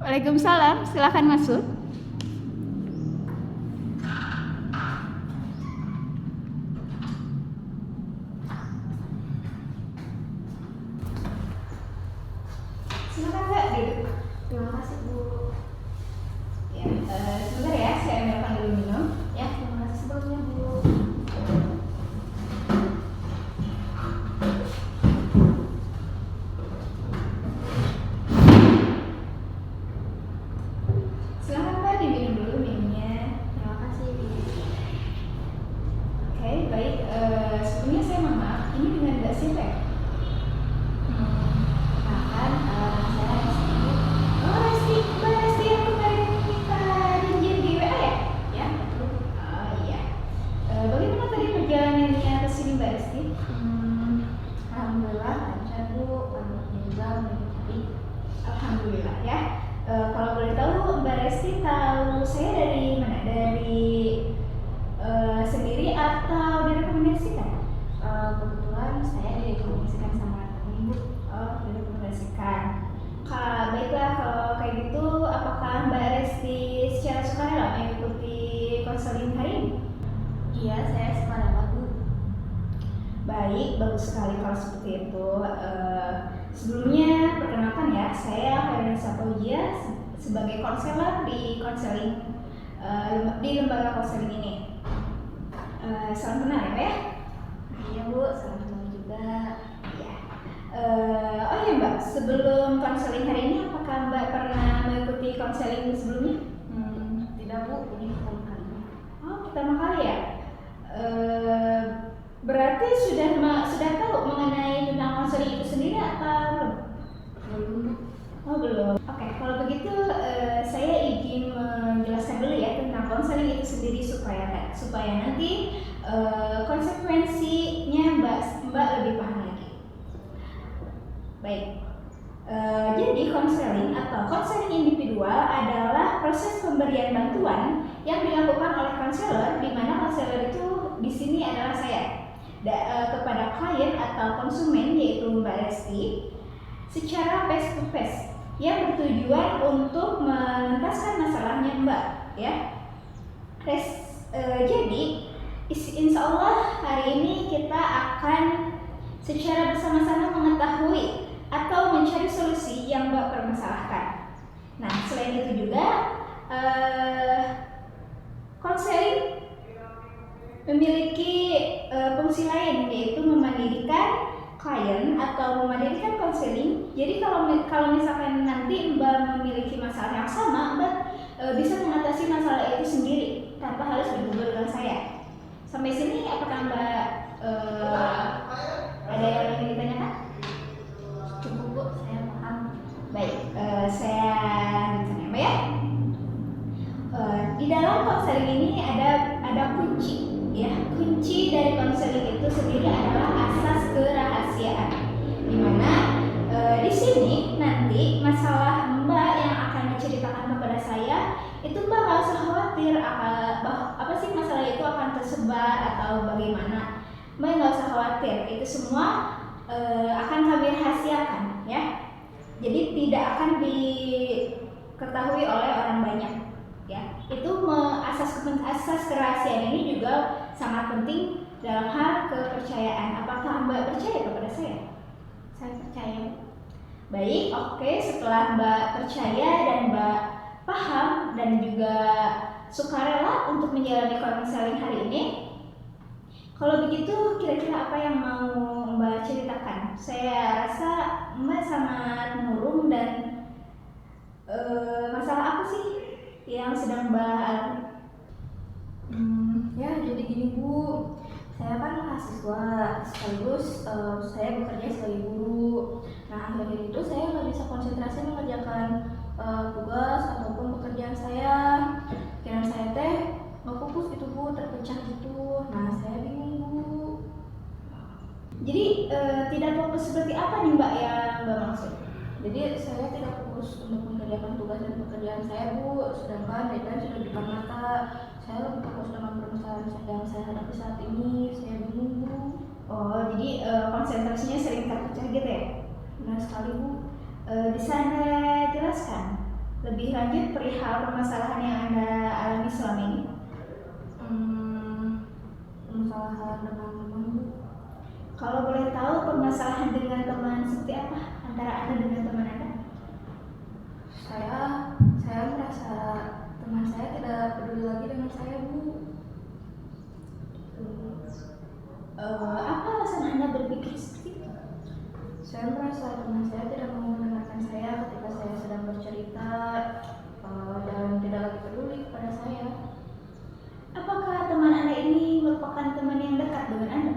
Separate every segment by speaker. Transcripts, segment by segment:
Speaker 1: Waalaikumsalam, silakan masuk. Silakan Mbak duduk.
Speaker 2: Terima kasih Bu.
Speaker 1: Ya, sebentar ya, saya ambilkan dulu minum.
Speaker 2: Ya, terima kasih sebelumnya Bu.
Speaker 1: Silakan Mbak diminum dulu minumnya.
Speaker 2: Terima kasih Bu.
Speaker 1: Oke, baik. Sebelumnya saya mohon maaf, ini dengan Mbak siapa ya?
Speaker 2: Bahkan saya Resti.
Speaker 1: Oh, Resti. Mbak Resti yang kemarin kita janjian di WA ya?
Speaker 2: Ya, betul.
Speaker 1: Oh iya. Bagaimana tadi perjalanannya ke sini Mbak Resti?
Speaker 2: Alhamdulillah lancar Bu. Anaknya juga menikmati.
Speaker 1: Alhamdulillah ya. Kalau boleh tahu Mbak Resti tahu saya dari mana? Dari sendiri atau direkomendasikan?
Speaker 2: Kebetulan saya direkomendasikan sama teman Bu.
Speaker 1: Oh, direkomendasikan. Baiklah kalau kayak gitu, apakah Mbak Resti secara sukarela mengikuti konseling hari ini?
Speaker 2: Iya, saya sependapat Bu.
Speaker 1: Baik, bagus sekali kalau seperti itu. Sebelumnya perkenalkan ya, saya Ferensa Fauzia sebagai konselor di konseling di lembaga konseling ini. Salam kenal ya Pak ya?
Speaker 2: Iya Bu, salam kenal juga.
Speaker 1: Ya. Oh iya Mbak, sebelum konseling hari ini apakah Mbak pernah mengikuti konseling sebelumnya?
Speaker 2: Tidak Bu, ini pertama kalinya.
Speaker 1: Oh, pertama kali ya. Berarti sudah tahu mengenai tentang konseling itu sendiri atau belum?
Speaker 2: Belum Bu.
Speaker 1: Oh belum. Oke, kalau begitu saya izin menjelaskan dulu ya tentang konseling itu sendiri supaya nanti konsekuensinya Mbak lebih paham lagi. Baik. Jadi konseling atau konseling individual adalah proses pemberian bantuan yang dilakukan oleh konselor, di mana konselor itu di sini adalah saya kepada klien atau konsumen yaitu Mbak Resti secara face to face yang bertujuan untuk menuntaskan masalahnya Mbak ya. Jadi insya Allah hari ini kita akan secara bersama-sama mengetahui atau mencari solusi yang Mbak permasalahkan. Nah, selain itu juga konseling memiliki fungsi lain, yaitu memandirikan klien atau memandirikan konseling. Jadi kalau misalkan nanti Mbak memiliki masalah yang sama, Mbak bisa mengatasi masalah itu sendiri tanpa harus berhubung dengan saya. Sampai sini apakah Mbak ada yang ingin ditanyakan?
Speaker 2: Cukup Bu, saya paham.
Speaker 1: Baik, saya lanjutkan ya Mbak ya. Di dalam konseling ini ada kunci ya. Kunci dari konseling itu sendiri adalah asas kerahasiaan. Dimana di sini nanti masalah Mbak yang akan diceritakan kepada saya itu Mbak nggak usah khawatir apa sih masalah itu akan tersebar atau bagaimana. Mbak nggak usah khawatir, itu semua akan kami rahasiakan ya. Jadi tidak akan diketahui oleh orang banyak ya. Itu asas kerahasiaan ini juga sangat penting dalam hal kepercayaan. Apakah Mbak percaya kepada saya?
Speaker 2: Saya percaya Bu.
Speaker 1: Baik, oke. Setelah Mbak percaya dan Mbak paham dan juga sukarela untuk menjalani konseling hari ini, kalau begitu kira-kira apa yang mau Mbak ceritakan? Saya rasa Mbak sangat murung dan masalah apa sih yang sedang Mbak alami?
Speaker 2: Ya jadi gini Bu, saya kan mahasiswa sekaligus saya bekerja sebagai guru. Nah akhir-akhir itu saya nggak bisa konsentrasi mengerjakan tugas ataupun pekerjaan saya. Pikiran saya teh nggak fokus gitu Bu, terpecah gitu. Nah saya bingung Bu.
Speaker 1: Jadi tidak fokus seperti apa nih Mbak yang Mbak maksud?
Speaker 2: Jadi saya tidak fokus untuk mengerjakan tugas dan pekerjaan saya Bu, sedangkan deadline sudah di depan mata. Saya lebih fokus dengan permasalahan yang saya hadapi saat ini. Saya bingung Bu.
Speaker 1: Oh, jadi konsentrasinya sering terpecah gitu ya?
Speaker 2: Benar sekali Bu.
Speaker 1: Bisa Anda jelaskan lebih lanjut perihal permasalahan yang Anda alami selama ini?
Speaker 2: Permasalahan dengan teman, Bu.
Speaker 1: Kalau boleh tahu permasalahan dengan teman seperti apa antara Anda dengan teman Anda?
Speaker 2: Saya merasa teman saya tidak peduli lagi dengan saya, Bu.
Speaker 1: Apa alasan Anda berpikir seperti itu?
Speaker 2: Saya merasa teman saya tidak mau mendengarkan saya ketika saya sedang bercerita dan tidak lagi peduli kepada saya.
Speaker 1: Apakah teman Anda ini merupakan teman yang dekat dengan Anda?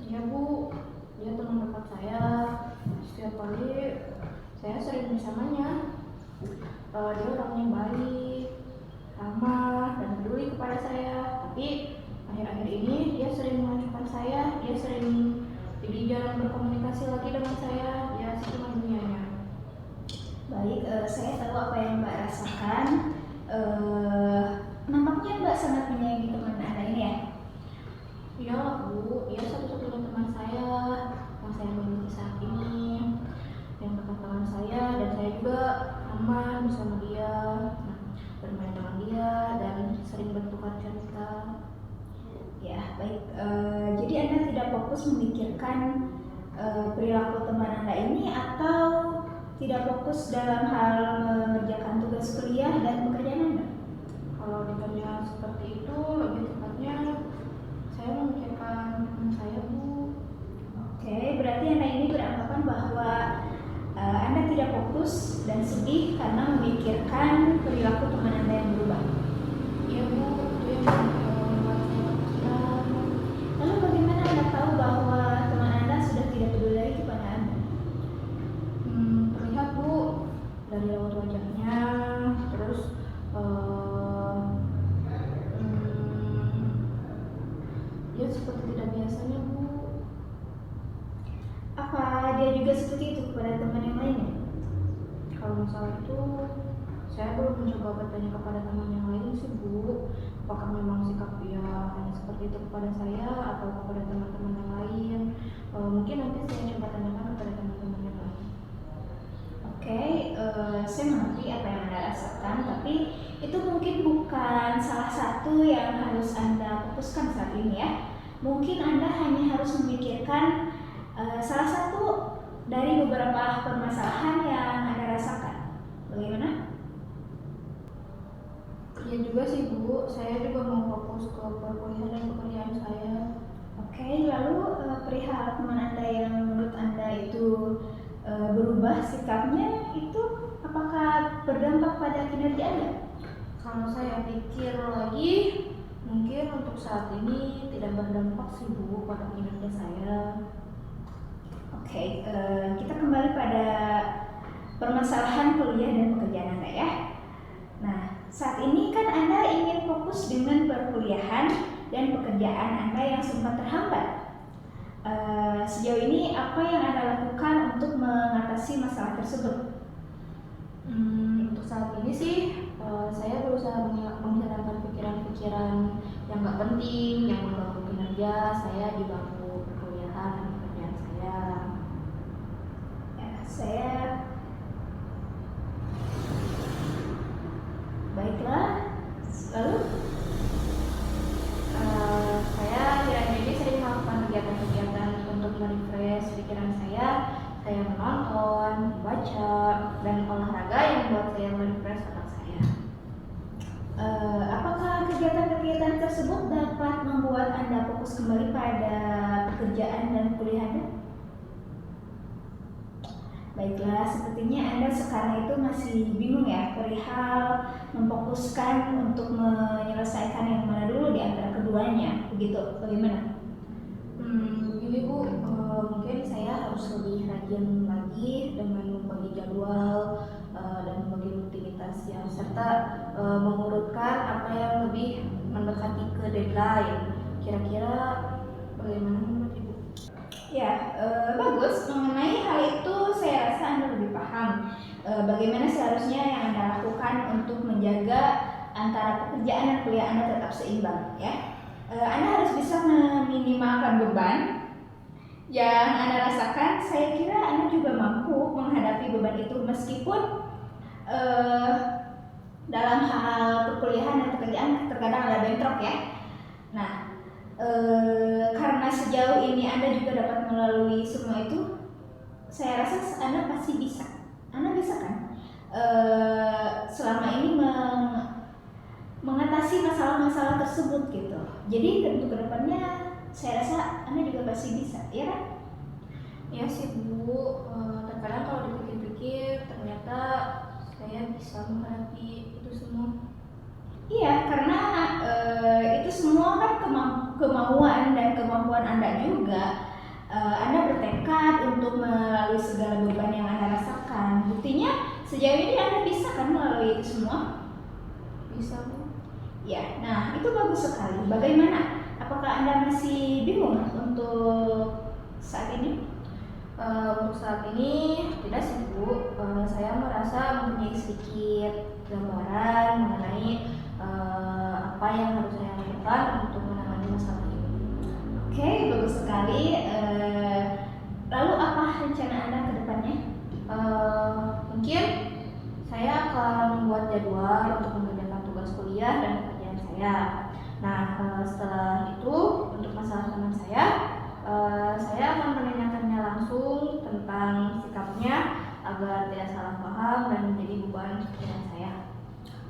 Speaker 2: Iya, Bu, dia teman dekat saya. Setiap kali saya sering bersamanya. Dia orangnya baik, ramah, dan peduli kepada saya. Tapi akhir-akhir ini dia sering mengacuhkan saya. Dia sering jadi jarang berkomunikasi lagi dengan saya. Dia cuma dunianya.
Speaker 1: Baik, saya tahu apa yang Mbak rasakan. Nampaknya Mbak sangat menyayangi teman Anda ini ya?
Speaker 2: Iya, Bu, dia satu-satunya teman saya yang saya miliki saat ini, yang dekat dengan saya, dan saya juga aman bersama dia, bermain dengan dia, dan sering bertukar cerita.
Speaker 1: Ya, baik. Jadi Anda tidak fokus memikirkan perilaku teman Anda ini atau tidak fokus dalam hal mengerjakan tugas kuliah dan pekerjaan Anda?
Speaker 2: Kalau ditanya seperti itu, lebih tepatnya saya memikirkan teman saya, Bu.
Speaker 1: Oke, berarti Anda ini beranggapan bahwa Anda tidak fokus dan sedih karena memikirkan perilaku teman Anda yang berubah.
Speaker 2: Iya, Bu, itu yang membuat saya kepikiran.
Speaker 1: Lalu bagaimana Anda tahu bahwa teman Anda sudah tidak peduli lagi kepada Anda?
Speaker 2: Terlihat, Bu, dari raut wajahnya, terus dia seperti tidak biasanya, Bu.
Speaker 1: Apa dia juga seperti itu kepada teman yang lainnya?
Speaker 2: Kalau masalah itu, saya belum mencoba bertanya kepada teman yang lain sih, Bu. Apakah memang sikap dia hanya seperti itu kepada saya atau kepada teman-teman yang lain? Mungkin nanti saya coba tanyakan kepada teman-teman yang lain.
Speaker 1: Oke, saya mengerti apa yang Anda rasakan, tapi itu mungkin bukan salah satu yang harus Anda fokuskan saat ini ya. Mungkin Anda hanya harus memikirkan salah satu dari beberapa permasalahan yang Anda rasakan. Bagaimana?
Speaker 2: Iya juga sih, Bu. Saya juga mau fokus ke perkuliahan dan pekerjaan saya.
Speaker 1: Oke, lalu perihal teman Anda yang menurut Anda itu berubah sikapnya, itu apakah berdampak pada kinerja Anda?
Speaker 2: Kalau saya pikir lagi, mungkin untuk saat ini tidak berdampak sih, Bu, pada kinerja saya.
Speaker 1: Oke, kita kembali pada permasalahan kuliah dan pekerjaan Anda ya. Nah, saat ini kan Anda ingin fokus dengan perkuliahan dan pekerjaan Anda yang sempat terhambat. Sejauh ini apa yang Anda lakukan untuk mengatasi masalah tersebut?
Speaker 2: Untuk saat ini sih, saya berusaha menghilangkan pikiran-pikiran yang gak penting, yang mengganggu kinerja saya di bangku perkuliahan dan pekerjaan saya.
Speaker 1: Ya, saya baiklah. Lalu
Speaker 2: Saya akhir-akhir ini sering melakukan kegiatan-kegiatan untuk merefresh pikiran saya. Saya menonton, membaca, dan olahraga yang membuat saya merefresh otak saya.
Speaker 1: apakah kegiatan-kegiatan tersebut dapat membuat Anda fokus kembali pada pekerjaan dan kuliah Anda? Baiklah, sepertinya Anda sekarang itu masih bingung ya perihal memfokuskan untuk menyelesaikan yang mana dulu di antara keduanya, begitu? Bagaimana?
Speaker 2: Begini, Bu, mungkin saya harus lebih rajin lagi dengan membagi jadwal dan membagi rutinitas yang serta mengurutkan apa yang lebih mendekati ke deadline. Kira-kira bagaimana menurut Ibu?
Speaker 1: Ya, bagus. Mengenai hal itu saya rasa Anda lebih paham bagaimana seharusnya yang Anda lakukan untuk menjaga antara pekerjaan dan kuliah Anda tetap seimbang ya. Anda harus bisa meminimalkan beban yang Anda rasakan. Saya kira Anda juga mampu menghadapi beban itu meskipun eh, dalam hal perkuliahan dan pekerjaan terkadang ada bentrok ya. Nah, karena sejauh ini Anda juga dapat melalui semua itu, saya rasa Anda pasti bisa. Anda bisa kan? Selama ini mengatasi masalah-masalah tersebut gitu. Jadi untuk kedepannya saya rasa Anda juga pasti bisa, ya kan?
Speaker 2: Ya sih Bu, terkadang kalau dipikir-pikir ternyata saya bisa menghadapi itu semua.
Speaker 1: Iya, karena itu semua kan kemauan dan kemampuan Anda juga. Anda bertekad untuk melalui segala beban yang Anda rasakan. Buktinya sejauh ini Anda bisa kan melalui itu semua?
Speaker 2: Bisa Bu.
Speaker 1: Ya, nah itu bagus sekali. Bagaimana? Apakah Anda masih bingung untuk saat ini?
Speaker 2: Untuk saat ini tidak sih Bu, saya merasa mempunyai sedikit gambaran mengenai apa yang harus saya lakukan untuk menangani masalah ini.
Speaker 1: Oke, bagus sekali. Lalu apa rencana Anda ke depannya?
Speaker 2: Mungkin saya akan membuat jadwal untuk mengerjakan tugas kuliah dan pekerjaan saya. Nah, setelah itu untuk masalah teman saya akan menanyakannya langsung tentang sikapnya agar tidak salah paham dan menjadi beban pikiran saya.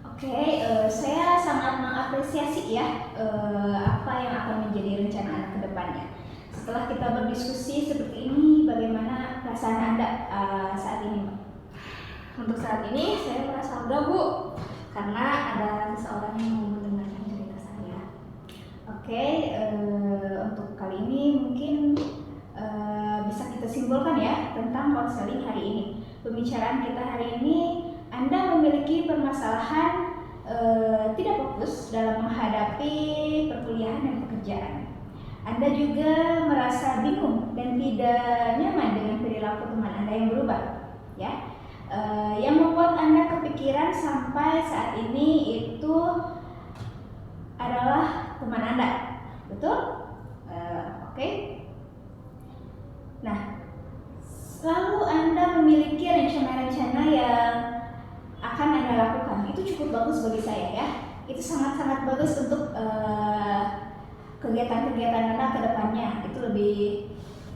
Speaker 1: Oke, saya sangat mengapresiasi ya apa yang akan menjadi rencana Anda ke depannya. Setelah kita berdiskusi seperti ini, bagaimana perasaan Anda saat ini, Mbak?
Speaker 2: Untuk saat ini saya merasa lega Bu, karena ada seseorang yang mau mendengarkan cerita saya.
Speaker 1: Oke, untuk kali ini mungkin bisa kita simpulkan ya tentang konseling hari ini. Pembicaraan kita hari ini, Anda memiliki permasalahan tidak fokus dalam menghadapi perkuliahan dan pekerjaan. Anda juga merasa bingung dan tidak nyaman dengan perilaku teman Anda yang berubah, ya. Yang membuat Anda kepikiran sampai saat ini itu adalah teman Anda, betul? Oke. Nah, lalu Anda memiliki rencana-rencana yang akan Anda lakukan. Itu cukup bagus bagi saya ya. Itu sangat-sangat bagus untuk kegiatan-kegiatan Anda ke depannya. Itu lebih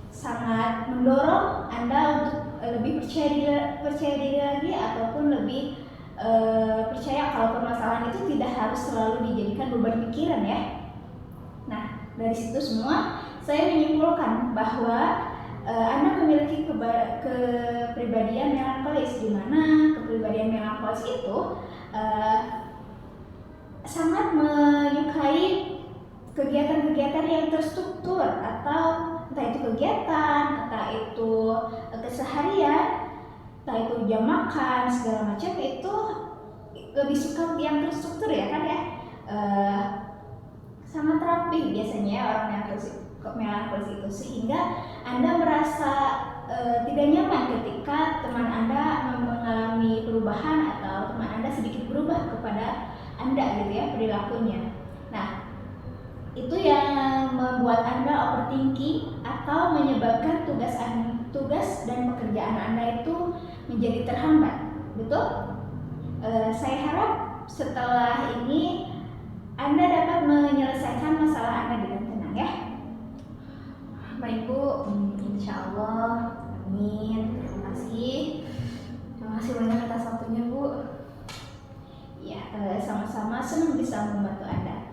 Speaker 1: sangat mendorong Anda untuk lebih percaya diri lagi ataupun lebih percaya kalau permasalahan itu tidak harus selalu dijadikan beban pikiran ya. Nah, dari situ semua saya menyimpulkan bahwa Anda memiliki kepribadian melankolis, di mana kepribadian melankolis itu sangat menyukai kegiatan-kegiatan yang terstruktur, atau entah itu kegiatan, entah itu keseharian, entah itu jam makan, segala macam, itu lebih suka yang terstruktur ya kan ya. Sangat rapi biasanya ya orang yang melankolis itu, sehingga Anda merasa tidak nyaman ketika teman Anda mengalami perubahan atau teman Anda sedikit berubah kepada Anda gitu ya perilakunya. Nah, itu yang membuat Anda overthinking atau menyebabkan tugas dan pekerjaan Anda itu menjadi terhambat, betul? Saya harap setelah ini Anda dapat menyelesaikan masalah Anda dengan tenang ya.
Speaker 2: Baik Bu, insya Allah. Amin. Terima kasih banyak atas waktunya Bu.
Speaker 1: Ya, sama-sama, senang bisa membantu Anda.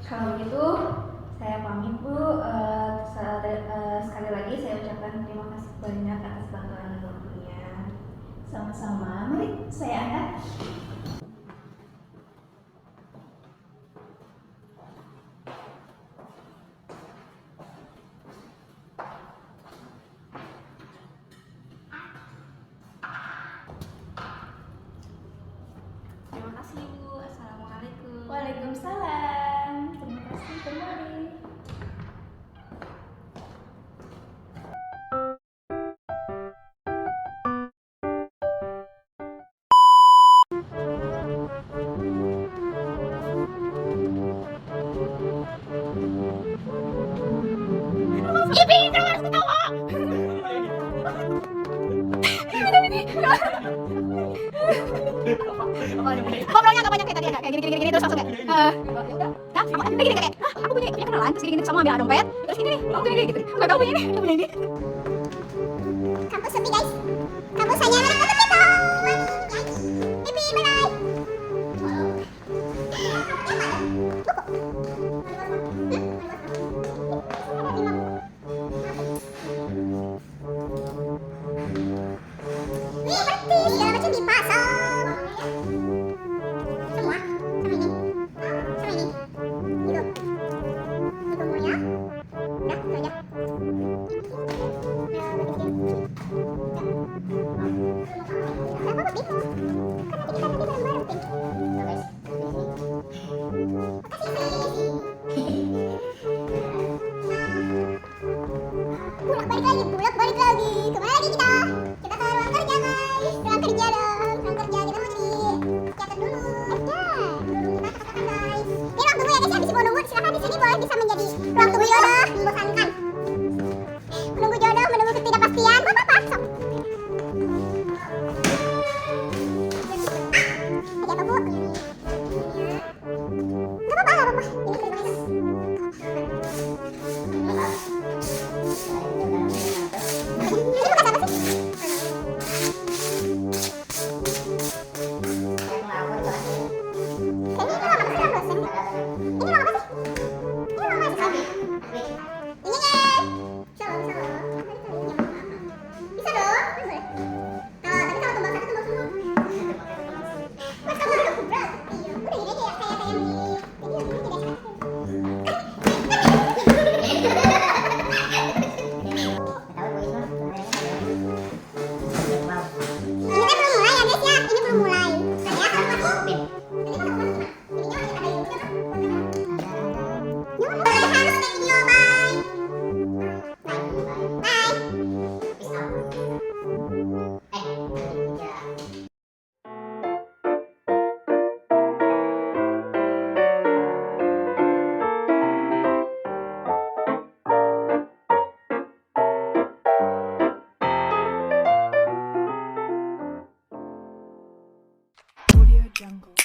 Speaker 2: Kalau begitu saya pamit Bu. Sekali lagi saya ucapkan terima kasih banyak atas bantuan dan waktunya.
Speaker 1: Sama-sama, mari saya angkat.
Speaker 2: Terima kasih Bu. Assalamualaikum.
Speaker 1: Waalaikumsalam. Terima kasih kembali.
Speaker 3: Ibi, jangan ketawa! Ngobrolnya agak banyak kayak tadi ya, kayak gini terus langsung kayak ya udah. Nah, aku gini kayak, aku punya kenalan terus gini sama ambil dompet, terus ini nih, aku gini gitu. Enggak tahu ini, aku punya ini.
Speaker 4: Kampus sepi guys. Kampus hanya anak anak kita. Bibi, bye. Wih, berarti segala macam dipasang. Semua, sama ini, sama ini. Itu semuanya. Udah, itu aja. Bulak balik lagi. Kemana lagi kita? Kita ke ruang kerja guys. Ruang kerja dong. Ruang kerja kita mau jadi catat dulu. Ya, dulu kita katakan guys. Ini ruang tunggu ya guys. Habis mau nunggu silakan di sini boleh bisa menjadi ruang tunggu jodoh. Membosankan. Menunggu jodoh, menunggu ketidakpastian. Apa-apa, sok. Ada apa bu? Gak apa-apa, gak apa-apa. Ini kertas. Ini bekas apa sih? Kayaknya ini ruang apa sih, ruang dosen? Ini ruang apa sih? Ini ruang mahasiswa. Ini kan? Shalom, shalom. Bisa dong? Boleh. Tapi kalau tumbang satu tumbang semua. Mas kamu udah berat. Iya. Udah gini aja ya kayak yang di video ini tidak Ini kan belum mulai ya guys ya. Ini belum mulai. Nah ya kalau masuk. Ini kan aku masuk. Ininya masih ada YouTube kan? Nyuruh. Harus take video. Bye. Bye. Peace out.
Speaker 5: Audio Jungle.